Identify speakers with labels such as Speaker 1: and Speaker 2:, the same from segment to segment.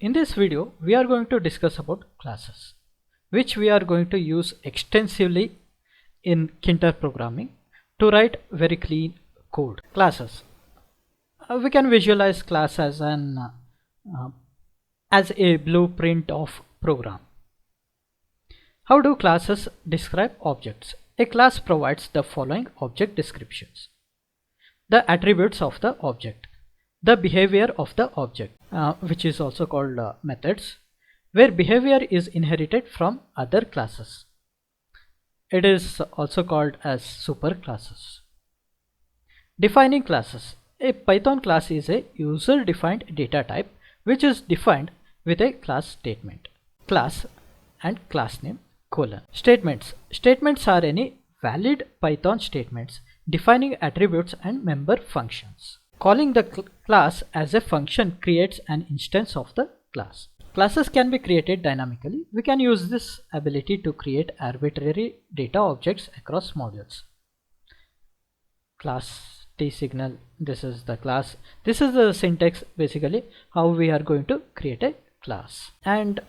Speaker 1: In this video, we are going to discuss about classes, which we are going to use extensively in Tkinter programming to write very clean code. Classes. We can visualize class as a blueprint of program. How do classes describe objects? A class provides the following object descriptions: the attributes of the object, the behavior of the object, which is also called methods, where behavior is inherited from other classes. It is also called as superclasses. Defining classes. A Python class is a user-defined data type which is defined with a class statement, class and class name colon. Statements. Statements are any valid Python statements defining attributes and member functions. Calling the class as a function creates an instance of the class. Classes can be created dynamically. We can use this ability to create arbitrary data objects across modules. Class T-signal, this is the class. This is the syntax, basically how we are going to create a class. And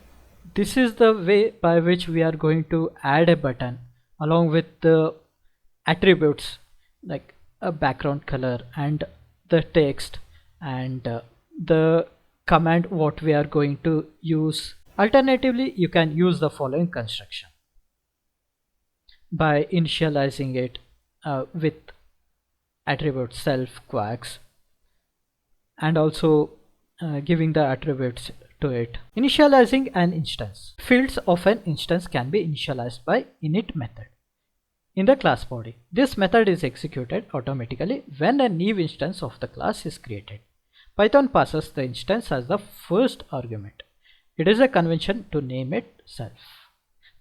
Speaker 1: this is the way by which we are going to add a button along with the attributes like a background color and the text and the command what we are going to use. Alternatively, you can use the following construction by initializing it with attribute self quax and also giving the attributes to it. Initializing an instance. Fields of an instance can be initialized by init method in the class body. This method is executed automatically when a new instance of the class is created. Python passes the instance as the first argument. It is a convention to name it self.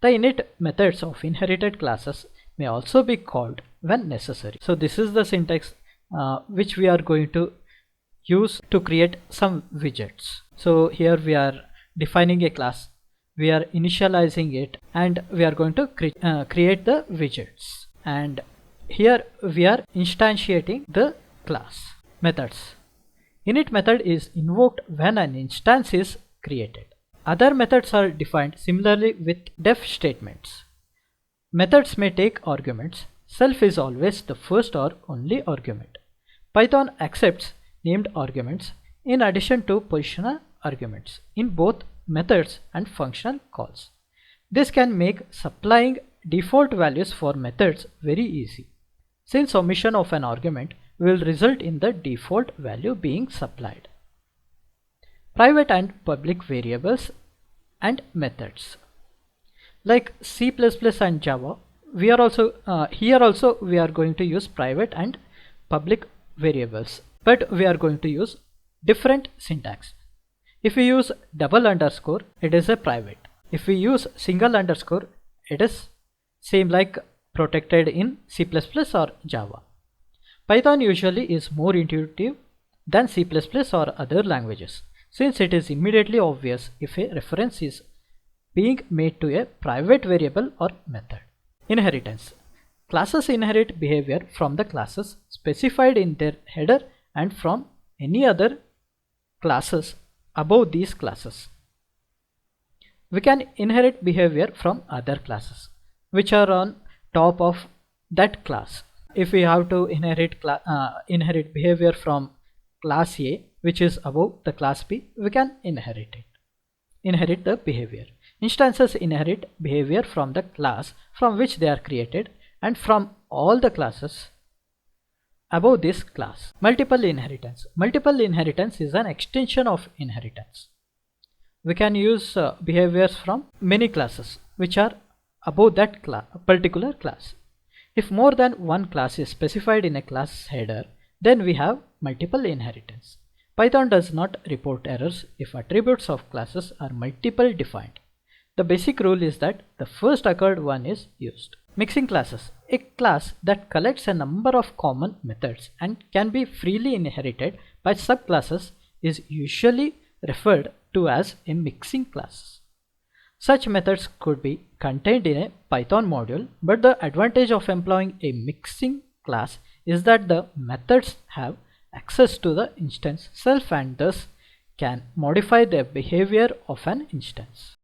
Speaker 1: The init methods of inherited classes may also be called when necessary. So this is the syntax which we are going to use to create some widgets. So here we are defining a class, we are initializing it, and we are going to create the widgets, and here we are instantiating the class. Methods. Init method is invoked when an instance is created. Other methods are defined similarly with def statements. Methods may take arguments. Self is always the first or only argument. Python accepts named arguments in addition to positional arguments in both methods and functional calls. This can make supplying default values for methods very easy, since omission of an argument will result in the default value being supplied. Private and public variables and methods. Like C++ and Java, we are also here also we are going to use private and public variables, but we are going to use different syntax. If we use double underscore, it is a private. If we use single underscore, it is same like protected in C++ or Java. Python usually is more intuitive than C++ or other languages, since it is immediately obvious if a reference is being made to a private variable or method. Inheritance. Classes inherit behavior from the classes specified in their header and from any other classes above these classes. We can inherit behavior from other classes which are on top of that class. If we have to inherit behavior from class A which is above the class B, we can inherit the behavior. Instances inherit behavior from the class from which they are created and from all the classes above this class. Multiple inheritance. Multiple inheritance is an extension of inheritance. We can use behaviors from many classes which are above that particular class. If more than one class is specified in a class header, then we have multiple inheritance. Python does not report errors if attributes of classes are multiple defined. The basic rule is that the first occurred one is used. Mixing classes. A class that collects a number of common methods and can be freely inherited by subclasses is usually referred to as a mixing class. Such methods could be contained in a Python module, but the advantage of employing a mixing class is that the methods have access to the instance self and thus can modify the behavior of an instance.